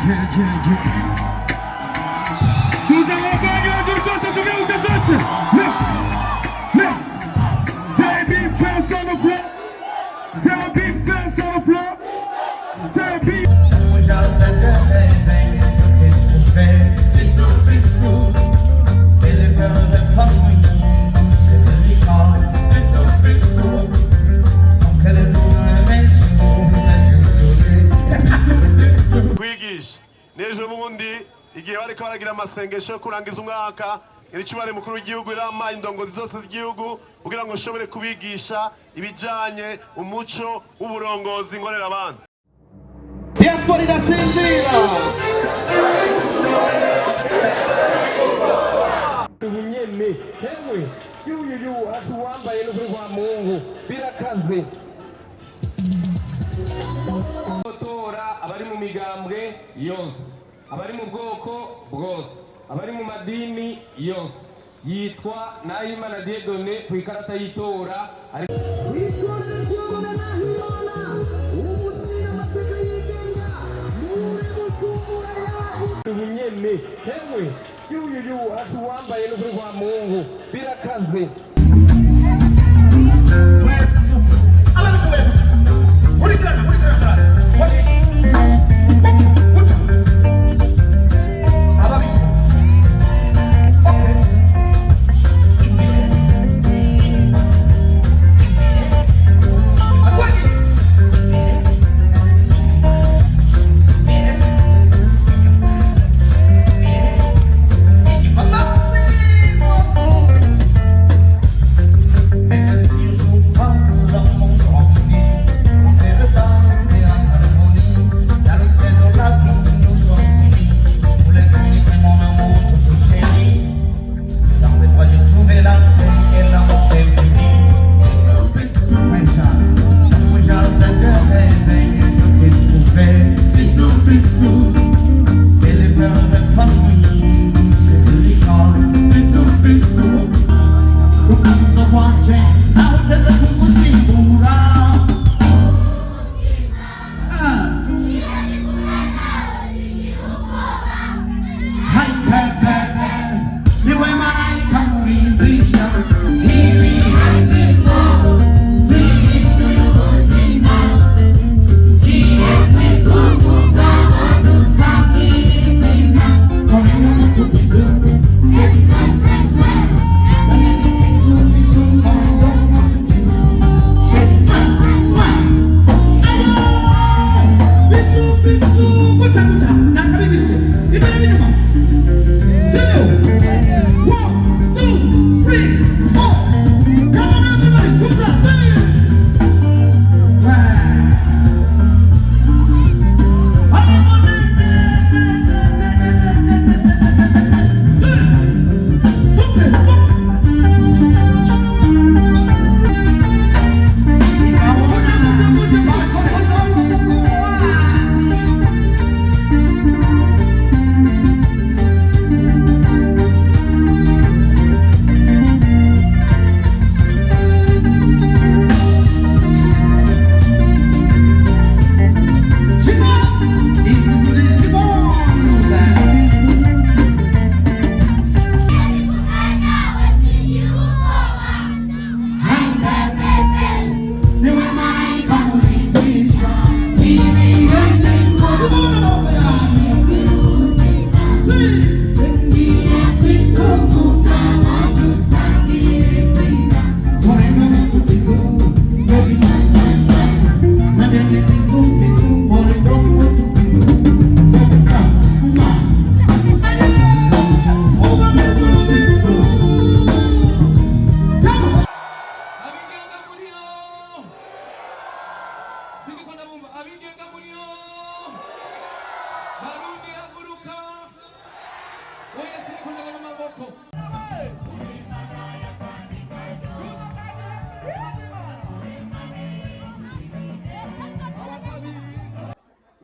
Nous allons gagner du temps, ça devient où t'es aussi. Let's. C'est un big fence on the floor. C'est un big fence on the floor. C'est un big. kwigisha n'ejo bundi igihe bariko baragira amasengesho yo kurangiza umwaka nyiricubare mukuru w'igihugu irama indongozi zose z'igihugu kugira ngo nshobore kubigisha ibijanye umuco w'uburongozi ngorera abantu. Diaspora inasinzira. Ubunyene hewe yuyu atuwambaye n'ukuri kwa Mungu birakaze. Tora abari mu migambwe yose, abari mu bwoko bwose, abari mu madini yose, yitwa Nahimana Dieudonné ku ikarata y'itora. Ubunyene hewe yuyu atuwambaye n'ukuri kwa Mungu birakaze.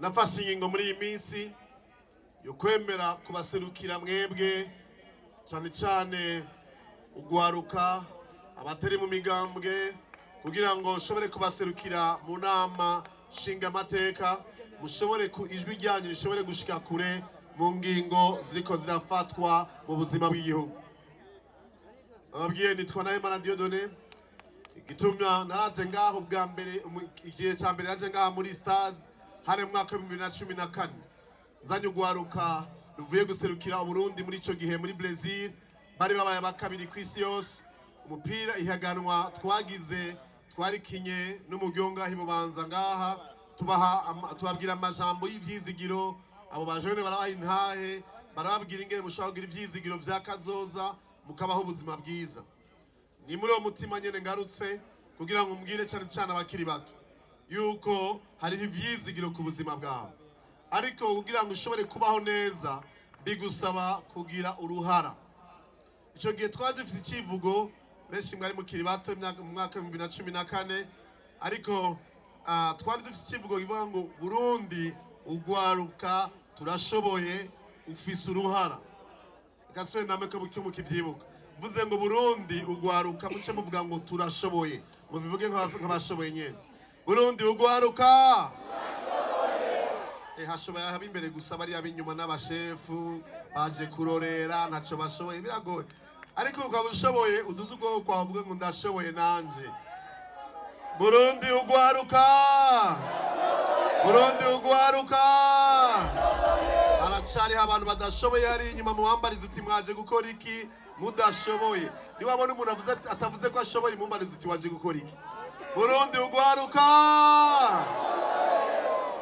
nafashe ingingo muri iyi minsi yo kwemera kubaserukira mwebwe cyane cyane ugwaruka abatari mu migambwe kugira ngo nshobore kubaserukira mu nama nshinga amateka mushobore ijwi ryanyu rishobore gushika kure mu ngingo ziriko zirafatwa mu buzima bw'igihugu. Ababwiye nitwa Nahimana Dieudonné, igitumya naraje ngaho bwa mbere igihe cya mbere naje ngaho muri stade hari mu mwaka wa 2014 nzanye ugwaruka ruvuye guserukira Burundi muri ico gihe muri Brazil, bari babaye bakabiri kw'isi yose. Umupira ihaganwa twagize twarikinye n'umugyonga Bubanza ngaha, tubabwira amajambo y'ivyizigiro, abo bajone barabaha intahe, barababwira ingene mushobora kugira ivyizigiro vya kazoza mukabaho ubuzima bwiza. Ni muri uwo mutima nyene ngarutse kugira ngo mbwire cyane abakiri bato yuko hari ivyizigiro ku buzima bwawe, ariko kugira ngo ushobore kubaho neza bigusaba kugira uruhara. Ico gihe twaje dufite icivugo, benshi mwari mukiri bato mu mwaka wa 2014, ariko twari dufite icivugo kivuga ngo Burundi ugwaruka turashoboye ufise uruhara. Gaswe nameke mu kivyibuka mvuze ngo Burundi ugwaruka muce muvuga ngo turashoboye, mubivuge nk'abashoboye nyene. Burundi ugwaruka hashoboye haba imbere gusa bari abinyuma n'abashefu baje kurorera ntaco bashoboye, biragoye. Ariko ukaba ushoboye uduze ubwoko kwawe uvuge ngo ndashoboye nanje. Burundi ugwaruka, Burundi ugwaruka. Aracariho abantu badashoboye hari inyuma muhambariza uti mwaje gukora iki mudashoboye. Niwabona umuntu atavuze ko ashoboye muhambariza uti waje gukora iki. Burundi ugwaruka,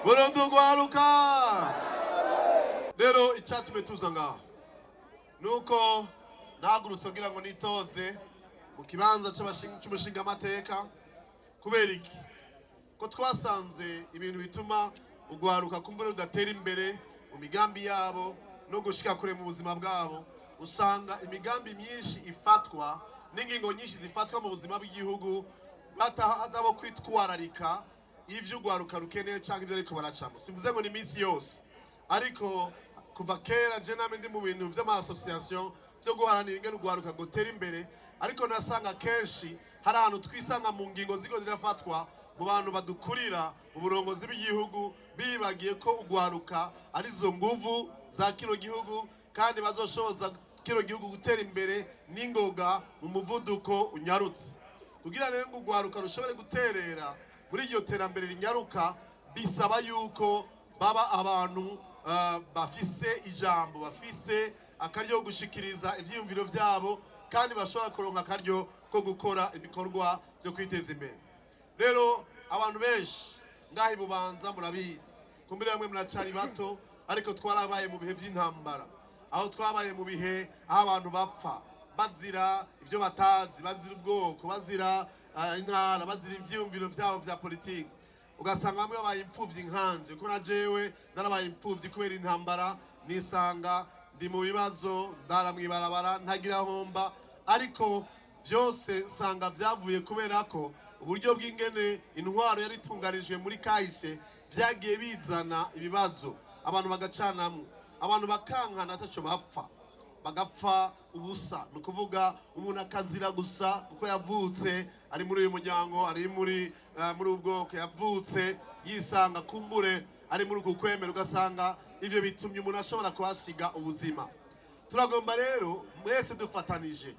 Burundi ugwaruka. Rero icyatumye tuza ngaho nuko nahagurutse kugira ngo nitoze mu kibanza cy'umushinga amateka. Kubera iki? Ko twasanze ibintu bituma ugwaruka kumbura udatera imbere mu migambi yabo no gushika kure mu buzima bwabo. Usanga imigambi myinshi ifatwa n'ingingo nyinshi zifatwa mu buzima bw'igihugu batahadabo kwitwararika ivyo ugwaruka rukeneye cyangwa ivyo ariko baracamo. Simvuze ngo ni iminsi yose, ariko kuva kera je name ndi mu bintu vy'ama-association vyo guharanira ingene ugwaruka gutera imbere, ariko nasanga kenshi hari ahantu twisanga mu ngingo ziko zirafatwa mu bantu badukurira uburongozi bw'igihugu bibagiye ko ugwaruka ari zo nguvu za kino gihugu kandi bazoshoboza kino gihugu gutera imbere n'ingoga mu muvuduko unyarutse. Kugira rero ngo ugwaruka rushobore guterera muri iryo terambere rinyaruka, bisaba yuko baba abantu bafise ijambo, bafise akaryo gushikiriza ivyiyumviro vyabo, kandi bashobora kuronka akaryo ko gukora ibikorwa byo kwiteza imbere. Rero abantu benshi ngahi Bubanza murabizi, kumbere bamwe muracari bato, ariko twarabaye mu bihe vy'intambara, aho twabaye mu bihe aho abantu bapfa bazira ivyo batazi, bazira ubwoko, bazira intara, bazira ivyiyumviro vyabo vya politiki. Ugasanga bamwe babaye impfuvyi nkanje, ko na jewe narabaye impfuvyi kubera intambara, nisanga ndi mu bibazo, ndara mwibarabara ntagira homba, ariko byose sanga vyavuye kubera ko uburyo bw'ingene intwaro yari itunganijwe muri kahise vyagiye bizana ibibazo, abantu bagacanamwe, abantu bakankana ataco bapfa, bagapfa ubusa. Ni ukuvuga umuntu akazira gusa uko yavutse, ari muri uyu muryango, ari muri ubwoko, yavutse yisanga kumbure ari muri uku kwemera, ugasanga ivyo bitumye umuntu ashobora kuhasiga ubuzima. Turagomba rero mwese dufatanije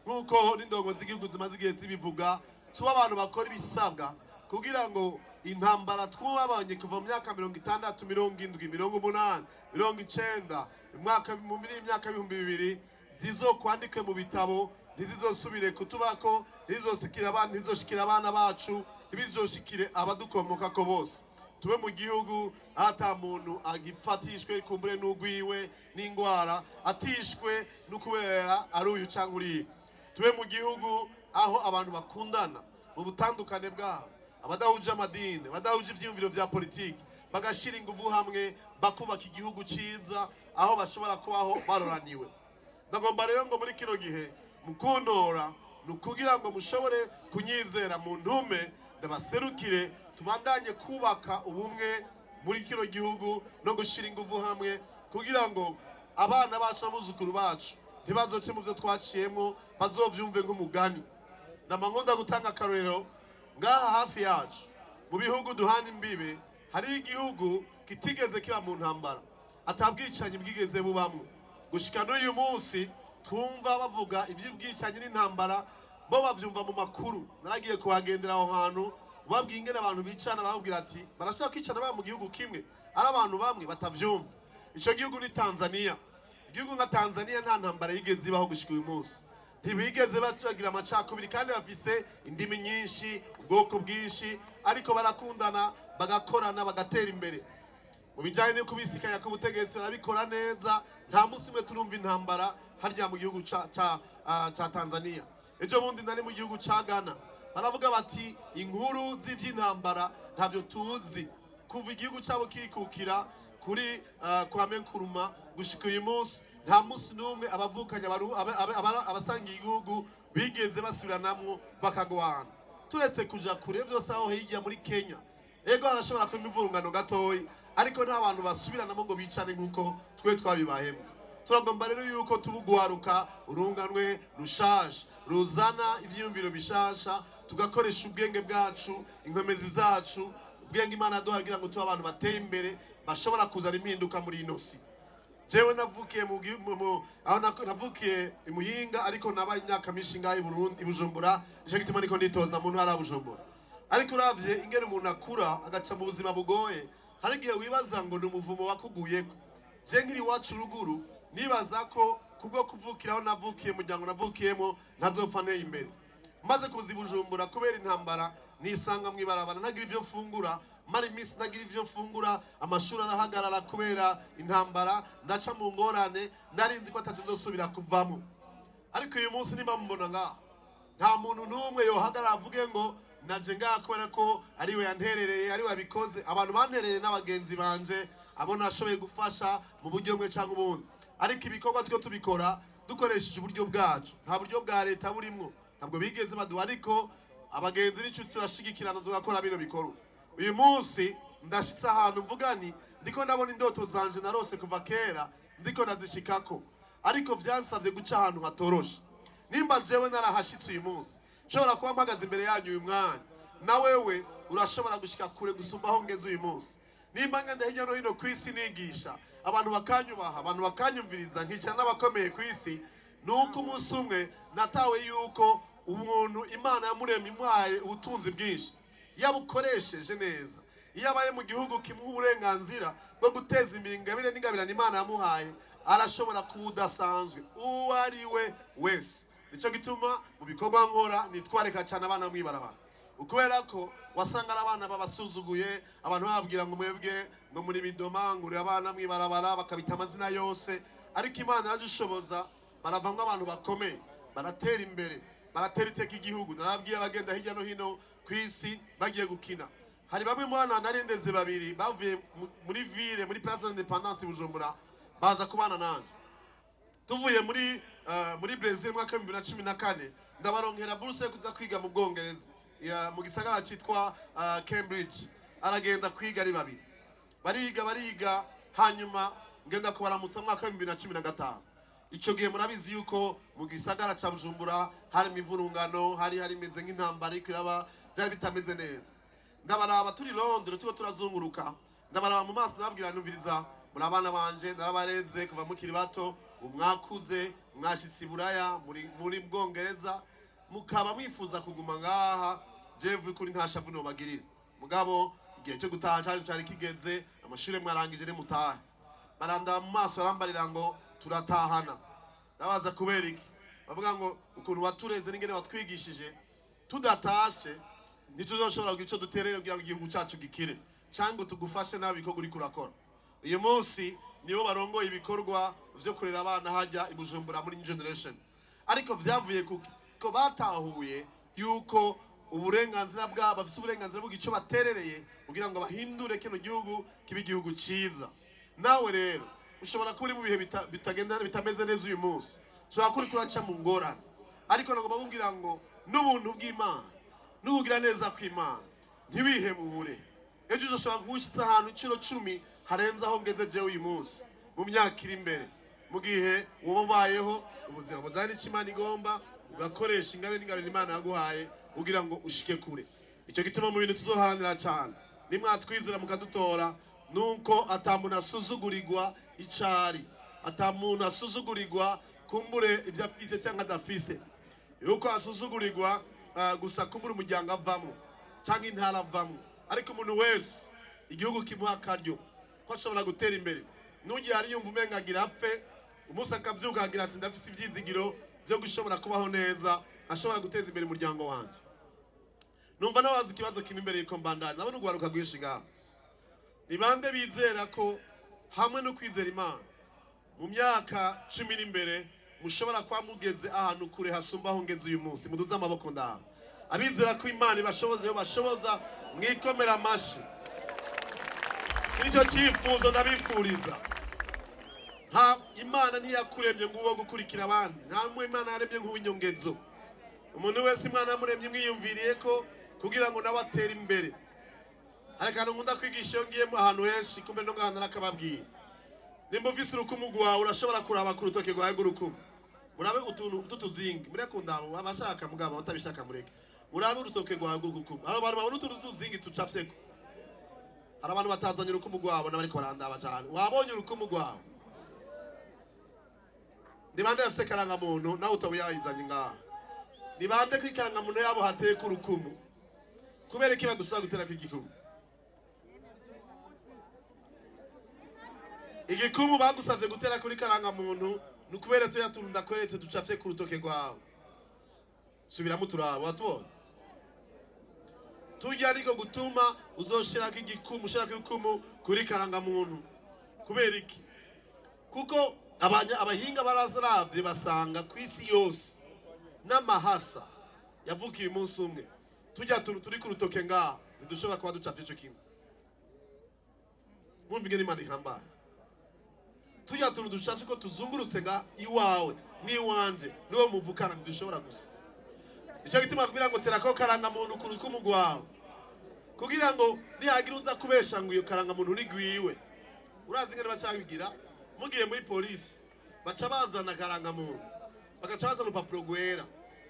nkuko n'indongozi z'igihugu zimaze igihe zibivuga, tuba abantu bakora ibisabwa kugira ngo intambara twabanye kuva mu myaka 60, 70, 80, 90 muri imyaka 2000 zizokwandike mu bitabo, ntizizosubire kutubako, ntizizoshikira abantu, ntizizoshikira abana bacu, ntibizoshikire abadukomoka ko bose. Tube mu gihugu ata muntu agifatishwe kumbure n'ugwiwe n'ingwara, atishwe n'ukubera ari uyu cyangwa uriye. Tube mu gihugu aho abantu bakundana mu butandukane bwabo, abadahuje amadini, abadahuje ivyiyumviro vya politiki, bagashira inguvu hamwe bakubaka igihugu ciza aho bashobora kubaho baroraniwe. Ndagomba rero ngo muri kino gihe mukundora nukugira ngo mushobore kunyizera mu ntume ndabaserukire, tubandanye kubaka ubumwe muri kino gihugu no gushira inguvu hamwe kugira ngo abana bacu n'abuzukuru bacu ntibazoce mu byo twaciyemo, bazovyumve nk'umugani. Namangonda gutanga akarorero ngaha hafi yacu mu bihugu duhana imbibe hari igihugu kitigeze kiba mu ntambara atabwicanyi bwigeze bubamwe gushika n'uyu munsi twumva bavuga iby'ubwicanyi n'intambara bo bavyumva mu makuru. Naragiye kuhagendera aho hantu babwiye ingene abantu bicana babwira ati barashobora kwicana ba mu gihugu kimwe ari abantu bamwe batavyumva. Ico gihugu ni Tanzania. Igihugu nka Tanzania nta ntambara yigeze ibaho gushika uyu munsi, ntibigeze bagira amacakubiri kandi bafise indimi nyinshi ubwoko bwinshi ariko barakundana bagakorana bagatera imbere. Mu bijanye no kubisikanya ku butegetsi barabikora neza, nta musi umwe turumva intambara harya mu gihugu ca Tanzania. Ejo bundi nari mu gihugu ca Ghana baravuga bati inkuru z'ivy'intambara ntavyo tuzi kuva igihugu cabo kikukira kuri Kwame Nkrumah gushika uyu munsi nta musi n'umwe abavukanya abasangiye igihugu bigeze basubiranamwo bakagwana. Turetse kuja kure vyose aho hirya muri Kenya ego harashobora kuba imivurungano gatoyi ariko nta bantu basubiranamo ngo bicane nk'uko twe twabibahemo. Turagomba rero yuko tubugwaruka urunganwe rushaje ruzana ivyiyumviro bishasha tugakoresha ubwenge bwacu inkomezi zacu ubwenge Imana duhagira ngo tuba abantu bateye imbere bashobora kuzana impinduka muri ino si. Jewe navukiye aho navukiye imuhinga ariko nabaye imyaka myinshi ngaho i Burundi Bujumbura, nico gituma niko nditoza mu ntara ya Bujumbura. Ariko uravye ingene umuntu akura agaca mu buzima bugoye hari igihe wibaza ngo ni umuvumo wakuguyeko. Je nkiri wacu ruguru nibaza ko kubwo kuvukiraho navukiye muryango navukiyemo ntazopfa nteye imbere. Maze kuza i Bujumbura kubera intambara nisanga mwibarabara nagira ivyo mfungura mari iminsi nagira ivyo mfungura amashuri arahagarara kubera intambara ndaca mu ngorane narinzi ko atazosubira kuvamo. Ariko uyu munsi nimba mubona ngaho nta muntu n'umwe yohagarara avuge ngo naje ngaha kubera ko ariwe yanterereye ariwe abikoze. Abantu banterereye n'abagenzi banje abo nashoboye gufasha mu buryo bumwe cyangwa ubundi, ariko ibikorwa twe tubikora dukoresheje uburyo bwacu nta buryo bwa leta burimwo, ntabwo bigeze baduha. Ariko abagenzi n'inshuti turashigikirana tugakora bino bikorwa. Uyu munsi ndashitse ahantu mvuga ni ndiko ndabona indoto zanje narose kuva kera ndiko nazishikako, ariko vyansavye guca ahantu hatoroshe. Nimba jewe narahashitse uyu munsi nshobora kuba mpagaze imbere yanyu uyu mwanya, na wewe urashobora gushika kure gusumba aho ngeze uyu munsi. Nimba ngenda hirya no hino kw'isi nigisha abantu bakanyubaha abantu bakanyumviriza nkicara n'abakomeye kw'isi, nuko umunsi umwe natawe yuko umuntu Imana yamuremye imuhaye ubutunzi bwinshi yabukoresheje neza. Iyo abaye mu gihugu kimuha uburenganzira bwo guteza imbere ingabire n'ingabirane Imana yamuhaye arashobora kuba udasanzwe uwo ari we wese. Nico gituma mu bikorwa nkora nitwareka cyane abana mwibarabara, ukubera ko wasanga abana babasuzuguye abantu bababwira ngo mwebwe ngo muri bidoma nguri abana mwibarabara bakabita amazina yose. Ariko Imana irajushoboza baravamwe abantu bakomeye baratera imbere baratera iteka igihugu. Narabwiye abagenda hirya no hino kw'isi bagiye gukina, hari bamwe mu bana narindeze babiri bavuye muri ville muri Place de l'Indépendance Bujumbura baza kubana nanje. Tuvuye muri Brazil mwaka 2014 ndabaronkera buruse yo kuza kwiga mu Bwongereza mu gisagara cyitwa Cambridge. Aragenda kwiga ari babiri bariga hanyuma ngenda kubaramutsa mwaka 2015. Ico gihe murabizi yuko mu gisagara ca Bujumbura hari imivurungano hari imeze nk'intambara ikiraba byari bitameze neza. Ndabaraba turi Londres tuko turazunguruka ndabaraba mu maso nababwira numviriza muri abana banje narabareze kuva mukiri bato umwakuze mwashitsi buraya muri Bwongereza mukaba mwifuza kuguma ngaha jewe kuri ntashavu no bagirira mugabo igihe cyo gutaha cyari kigeze amashuri mwarangije ne mutaha. Baranda mu maso arambarira ngo turatahana. Ndabaza kubera iki? Bavuga ngo ukuntu watureze n'ingene watwigishije tudatashe ntituzoshobora kugira ico duterere kugira ngo igihugu cyacu gikire cyangwa tugufashe nabi ko guri kurakora. Uyu munsi nibo barongoye ibikorwa vyo kurera abana hajya i Bujumbura muri generation, ariko vyavuye ko batahuye yuko uburenganzira bwabo bafise uburenganzira bw'ico baterereye kugira ngo bahindure kino gihugu kibe igihugu ciza. Nawe rero ushobora kuba uri mu bihe bitagenda bitameze neza uyu munsi, ushobora kuri kuraca mu ngorane, ariko nagomba kubwira ngo n'ubuntu bw'Imana n'ubugira neza kw'Imana ntibihebure. Ejo uzoshobora kugushitsa ahantu incuro 10 harenze aho ngeze jewe uyu munsi mu myaka iri imbere, mu gihe wobayeho ubuzima buzanye n'Imana igomba ugakoresha ingabire n'ingabire Imana yaguhaye kugira ngo ushike kure. Ico gituma mu bintu tuzoharanira cyane nimwatwizera mukadutora nuko atamuntu asuzugurirwa icari, atamuntu asuzugurirwa kumbure ibyo afise cyangwa adafise, yuko asuzugurirwa gusa kumbure umuryango avamo cyangwa intara avamo, ariko umuntu wese igihugu kimuha akaryo ko ashobora gutera imbere. Nugiye ari yumva umenga agira apfe, umunsi akavyuka agira ati ndafise ivyizigiro byo gushobora kubaho neza, ashobora guteza imbere umuryango wanje. Numva nabaza ikibazo kimwe imbere yuko mbandanya, nabona ugwaruka rwishiga. Ni bande bizera ko hamwe no kwizera Imana mu myaka 10 iri imbere mushobora kwa mugeze ahantu kure hasumba aho ngeze uyu munsi? Muduze amaboko ndaha. Abizera ko Imana ibashoboza yo bashoboza, mwikomera amashi. Nicyo cyifuzo ndabifuriza. Ha, Imana ntiyakuremye ngo uwo gukurikira abandi, nta mwe Imana yaremye nk'uwinyongezo. Umuntu wese Imana yamuremye mwiyumviriye ko kugira ngo nawe atere imbere. Ariko hano nkunda kwigisha iyo ngiyemo ahantu henshi, kumbe no ngahana nakababwiye. Nimba ufise urukumu rwawe urashobora kuraba ku rutoke rwawe rw'urukumu. Murabe utuntu tutuzingi, mureke ndabo abashaka mugabo batabishaka mureke. Murabe urutoke rwawe rw'urukumu. Abo bantu babona utuntu tutuzingi tucafyeko. Hari abantu batazanye urukumu rwabo n'abariko barandaba cyane. Wabonye urukumu rwawe? Ni bande bafise karanga muntu nawe utabuyayizanye ngaha? Ni bande kwikaranga muntu yabo hateye ku rukumu? Kubera iki bagusaba gutera kw'igikumu? Igikumu bagusavye gutera kuri karanga muntu nukubera to yaturunda kweretse ducafye ku rutoke rwawe. Subiramo turabo watubona. Tujya ariko gutuma uzoshirako igikumu, ushirako igikumu kuri karanga muntu. Kubera iki? Kuko abahinga barazaravye basanga kwisi yose n'amahasa yavukiye umunsi umwe. Tujya turi ku rutoke ngaha ntidushobora kuba ducafye ico kimwe. Mwumvige n'Imana ihambaye. Tujya ducafye ko tuzungurutse nga iwawe n'iwanje niwo muvukana ntidushobora gusa. Icyo gituma kugira ngo terako karanga muntu ku rukumu rwawe, kugira ngo nihagira uza kubesha ngo iyo karanga muntu nigwiwe. Urazi ngene bacabigira? Mugiye muri polisi baca bazana karanga muntu, bagaca bazana urupapuro rwera,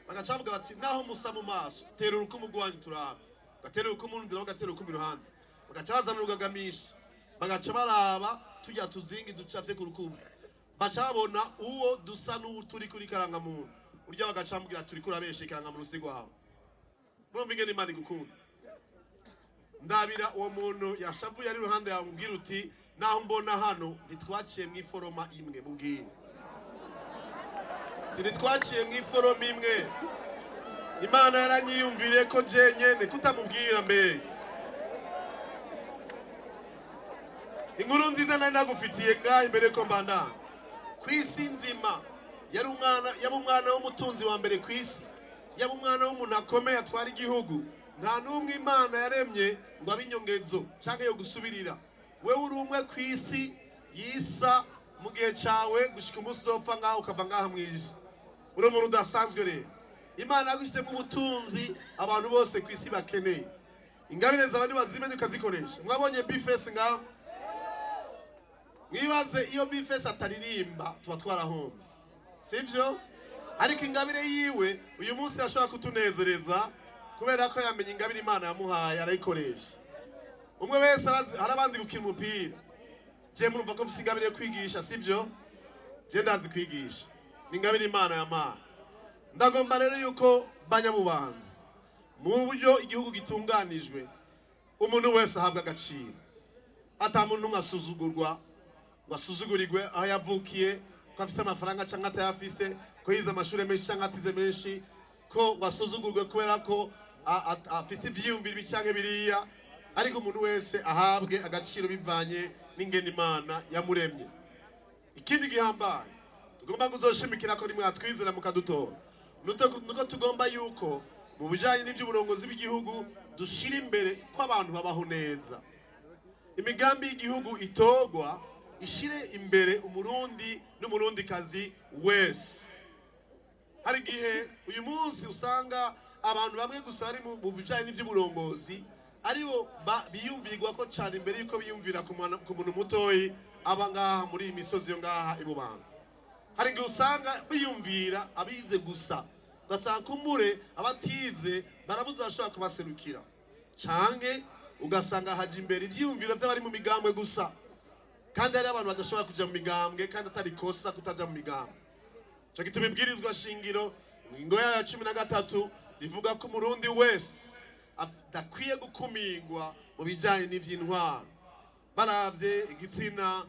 bagaca bavuga bati naho musa mu maso tera urukumu rwanyu turaba, gatera urukumu ndira gatera urukumu iruhande, bagaca bazana urugagamisha, bagaca baraba tujya tuzingi ducafye ku rukumu, baca babona uwo dusa n'uwo turi kuri karanga muntu, urya bagaca mbwira turi kurabeshe karanga muntu sigwaho. Mwumvige n'Imana igukunda. Ndabira uwo muntu yashavuye ari ruhande yawe mubwira uti naho mbona hano ntitwaciye mu iforoma imwe, mubwire ntitwaciye mu iforoma imwe. Imana yaranyiyumvire ko je nyene kutamubwira mbere. Inkuru nziza nari nagufitiye ngaho imbere ko mbandana. Kwisi nzima yari umwana w'umutunzi wa mbere kwisi, yaba umwana w'umuntu akomeye atwara igihugu. Nta n'umwe Imana yaremye ngo abinyongezo canke yo gusubirira. Wewe uri umwe kwisi yisa mu gihe cawe gushika umunsi uzopfa ngaho ukava ngaha mw'isi. Uri umuntu udasanzwe rero. Imana yagushyizemo ubutunzi abantu bose kwisi bakeneye. Ingabire z'abandi bazimenye ukazikoresha. Mwabonye bifesi ngaho? Mwibaze iyo bifesi ataririmba tuba twarahombye, sivyo? Ariko ingabire yiwe uyu munsi yashobora kutunezereza kubera ko yamenye ingabire Imana yamuhaye arayikoresha. Umwe wese arabandi gukina umupira. Je murumva ko mfise ingabire yo kwigisha, sivyo? Je ndazi kwigisha. Ni ingabire Imana yampaye. Ndagomba rero yuko Bubanza mu buryo igihugu gitunganijwe umuntu wese ahabwa agaciro. Atamuntu ngasuzugurwa, wasuzugurirwe aho yavukiye, ko afise amafaranga cyangwa atayafise, ko yize amashuri menshi cyangwa atize menshi, ko wasuzugurwe kubera ko afise ivyiyumviro bicanke biriya. Ariko umuntu wese ahabwe agaciro bivanye n'ingene Imana yamuremye. Ikindi gihambaye tugomba kuzoshimikira ko rimwe atwizera mukadutora, nuko tugomba yuko mu bijanye n'ivy'uburongozi bw'igihugu dushira imbere ko abantu babaho neza. Imigambi y'igihugu itogwa ishire imbere umurundi n'umurundikazi wese. Hari gihe uyu munsi usanga abantu bamwe gusa bari mu bijanye n'ivy'uburongozi aribo biyumvirwa ko cyane imbere yuko biyumvira ku muntu mutoyi aba ngaha muri iyi misozi yo ngaha Bubanza. Hari gihe usanga biyumvira abize gusa, ugasanga kumbure abatize barabuze bashobora kubaserukira, canke ugasanga haje imbere ivyiyumviro by'abari mu migambwe gusa, kandi hari abantu badashobora kuja mu migambwe kandi atari kosa kutaja mu migambwe. Cyo gituma ibwirizwa shingiro ingingo ya 13 rivuga ko umurundi wese adakwiye gukumigwa mu bijanye n'ivy'intwaro, baravye igitsina,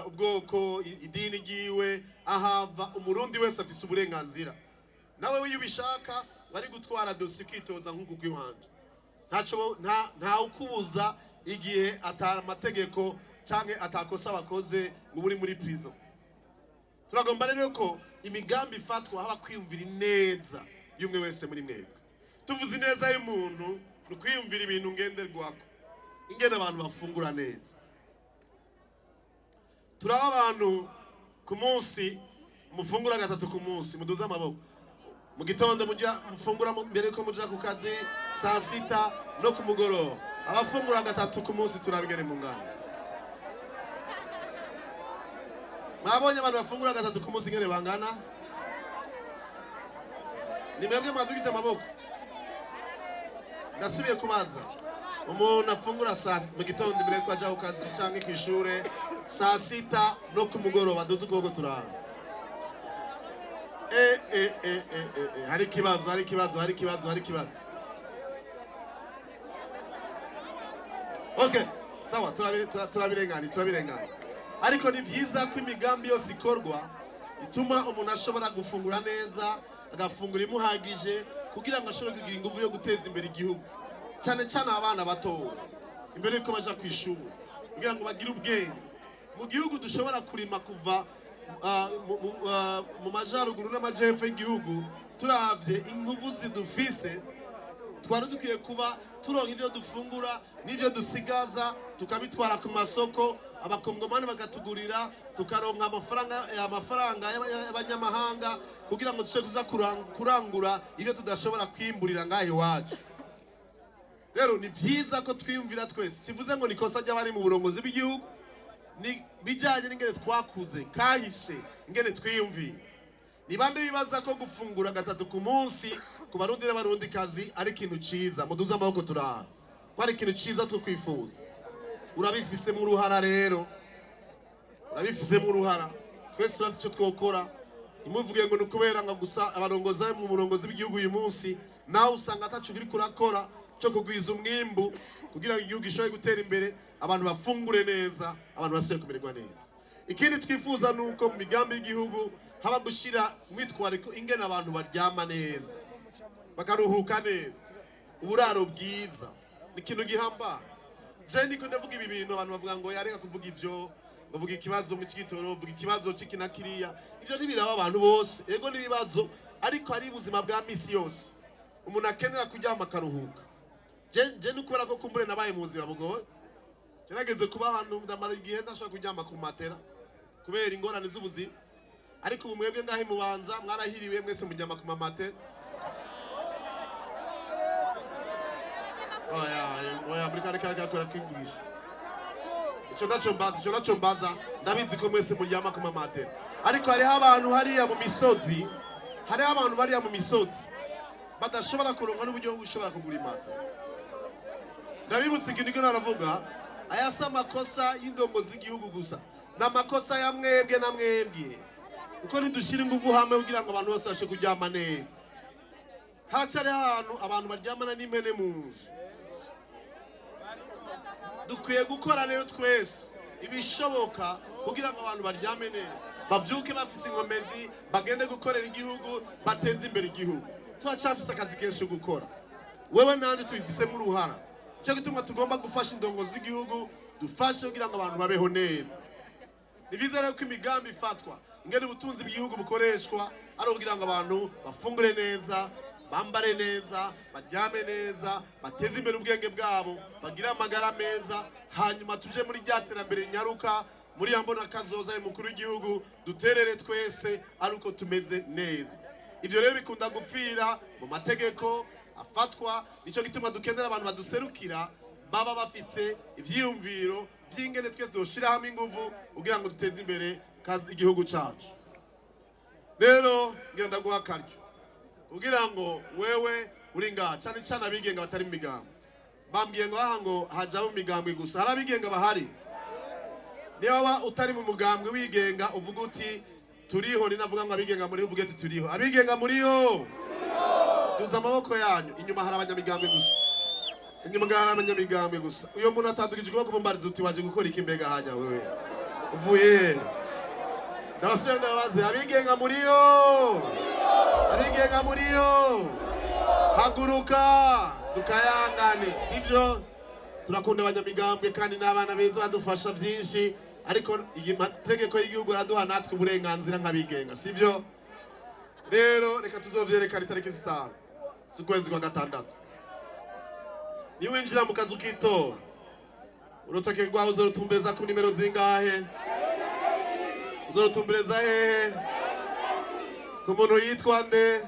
ubwoko, idini giwe, ahava. Umurundi wese afise uburenganzira. Nawe wiyubishaka bari gutwara dossier kwitoza nk'uko kwihanje, nta ukubuza igihe atamategeko canke atakosa abakoze ngo buri muri prison. Turagomba rero ko imigambi ifatwa haba kwiyumvira neza y'umwe wese muri mwebwe. Tuvuze neza y'umuntu no kwiyumvira ibintu ngenderwako, ingene abantu bafungura neza. Turaba abantu ku munsi mufungura gatatu ku munsi, muduza amaboko. Mu gitondo mufungura mbere ko muja ku kazi, saa sita no ku mugoroba. Abafungura gatatu ku munsi turabigene mu ngano. Mwabonye abantu bafungura gatatu ku munsi ngene bangana? Ni mwebwe mwadugije amaboko. Ndasubiye kubaza. Umuntu afungura mu gitondo mbere ko aja ku kazi canke kw'ishure, saa sita no ku mugoroba duze ukuboko turara. Hari ikibazo. Okay, sawa, turabirenganya. Ariko ni vyiza ko imigambi yose ikorwa ituma umuntu ashobora gufungura neza, agafungura imuhagije kugira ngo ashobore kugira ingufu yo guteza imbere igihugu, cyane abana bato imbere yuko baja kw'ishuri, kugira ngo bagire ubwenge. Mu gihugu dushobora kurima kuva mu majaruguru n'amajepfo y'igihugu, turavye ingufu zidufise, twari dukwiye kuba turonka ivyo dufungura n'ivyo dusigaza tukabitwara ku masoko, abakongomani bagatugurira, tukaronka amafaranga y'abanyamahanga kugira ngo dushobore kuza kurangura ivyo tudashobora kwimburira ngaho iwacu. Rero ni vyiza ko twiyumvira twese, sivuze ngo nikosa ry'abari mu burongozi bw'igihugu, ni bijanye n'ingene twakuze kahise, ingene twiyumvira. Ni bande bibaza ko gufungura gatatu ku munsi ku barundi n'abarundi kazi ari ikintu ciza? Muduza amaboko turaha ko ari ikintu ciza two kwifuza. Urabifise mu ruhara rero, urabifise mu ruhara. Twese turafise icyo twokora. Imuvuge ngo nukubera ngo gusa abarongozi mu burongozi bw'igihugu uyu munsi, nawe usanga atacu biri kurakora cyo kugwiza umwimbu kugira ngo igihugu gishobore gutera imbere, abantu bafungure neza, abantu basubire kumererwa neza. Ikindi twifuza nuko mu migambi y'igihugu haba gushira mwitwariko ingene abantu baryama neza, bakaruhuka neza, uburaro bwiza. Ni ikintu gihambaye. Je niko ndavuga ibi bintu abantu bavuga ngo yareka kuvuga ivyo, bavuga ikibazo mu cyitoro, bavuga ikibazo cy'ikinakiriya. Ivyo nibiraba abantu bose, ego nibibazo, ariko ari ubuzima bwa misi yose. Umuntu akenera kuryama akaruhuka. Je nukubera ko kumbure nabaye mu buzima bugoye. Gerageze kuba ahantu ndamara igihe ndashobora kuryama ku matera kubera ingorane z'ubuzima. Ariko ubu mwebwe ngahe mu Bubanza mwarahiriwe mwese muryama ku matera. Oya muri kare kagakora kwivugisha. Ico naco mbaza, ndabizi ko mwese muryama ku matera. Ariko hariho abantu hariya mu misozi, badashobora kuronka n'uburyo bwo gushobora kugura matera. Ndabibutse ikintu cyo naravuga, ayasa amakosa y'indongozi z'igihugu gusa, n'amakosa ya mwebwe na mwebwe. Uko nidushira ingufu hamwe kugira ngo abantu bose bashe kuryama neza. Haracari ahantu abantu baryamana n'impene mu nzu. Dukwiye gukora rero twese ibishoboka kugira ngo abantu baryame neza, bavyuke bafise inkomezi, bagende gukorera igihugu, bateze imbere igihugu. Turacafise akazi kenshi gukora, wewe nanje tubifise mu ruhara. Cyo gituma tugomba gufasha indongozi z'igihugu, dufashe kugira ngo abantu babeho neza. Nivize rero ko imigambi ifatwa, ingene ubutunzi bw'igihugu bukoreshwa ari kugira ngo abantu bafungure neza, bambare neza, baryame neza, bateze imbere ubwenge bwabo, bagire amagara meza, hanyuma tuje muri ryaterambere nyaruka, muri yambona kazoza y'umukuru w'igihugu, duterere twese ari uko tumeze neza. Ivyo rero bikunda gupfira mu mategeko afatwa, nico gituma dukenera abantu baduserukira baba bafise ivyiyumviro vy'ingene twese doshira hamwe ingufu kugira ngo duteze imbere kazi igihugu cacu. Rero ngira ndaguha akaryo kugira ngo wewe uri ngaha cyane abigenga batari mu migambi, bambwiye ngo aha ngo hajya mu migambwe gusa hari abigenga bahari niba utari mu mugambwe wigenga uvuga uti turiho ni navuga ngo abigenga muri uvuge ati turiho abigenga muriho duza amaboko yanyu inyuma hari abanyamigambwe gusa inyuma hari abanyamigambwe gusa uyo muntu atandukije kuboko mumbariza uti waje gukora iki mbega hajya wewe uvuye ndabasubira ndabaze abigenga muriho abigenga muriho haguruka dukayangane sivyo turakunda abanyamigambwe kandi n'abana beza badufasha byinshi ariko iyi mategeko y'igihugu araduha natwe uburenganzira nk'abigenga sivyo rero reka tuzovyerekana itariki 5 z'ukwezi kwa gatandatu niwinjira mu kazu k'itora urutoke rwawe uzorutumbereza ku nimero zingahe uzorutumbereza hehe ku muntu yitwa nde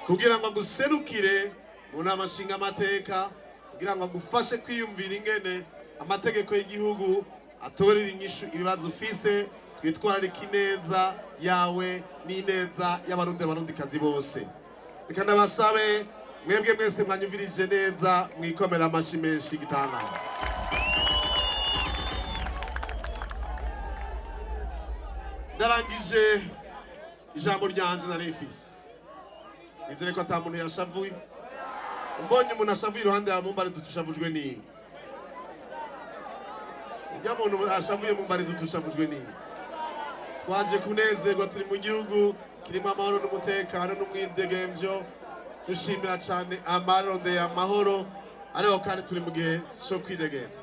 kugira ngo aguserukire mu nama nshingamateka kugira ngo agufashe kwiyumvira ingene amategeko y'igihugu atorera inyishu ibibazo ufise twitwararika ineza yawe n'ineza y'abarundikazi bose reka ndabasabe mwebwe mwese mwanyumvirije neza mwikomera amashi menshi gitangaza ndarangije ijambo ryanje narifise nizere ko ata muntu yashavuye mbonye umuntu ashavuye iruhande ya mumbari tutushavujwe n'iki ujya muntu ashavuye mumbari tutushavujwe n'iki twaje kunezerwa turi mu gihugu kirimo amahoro n'umutekano n'umwidegemvyo dushimira cyane amarondeye amahoro ariko kandi turi mu gihe cyo kwidegemvya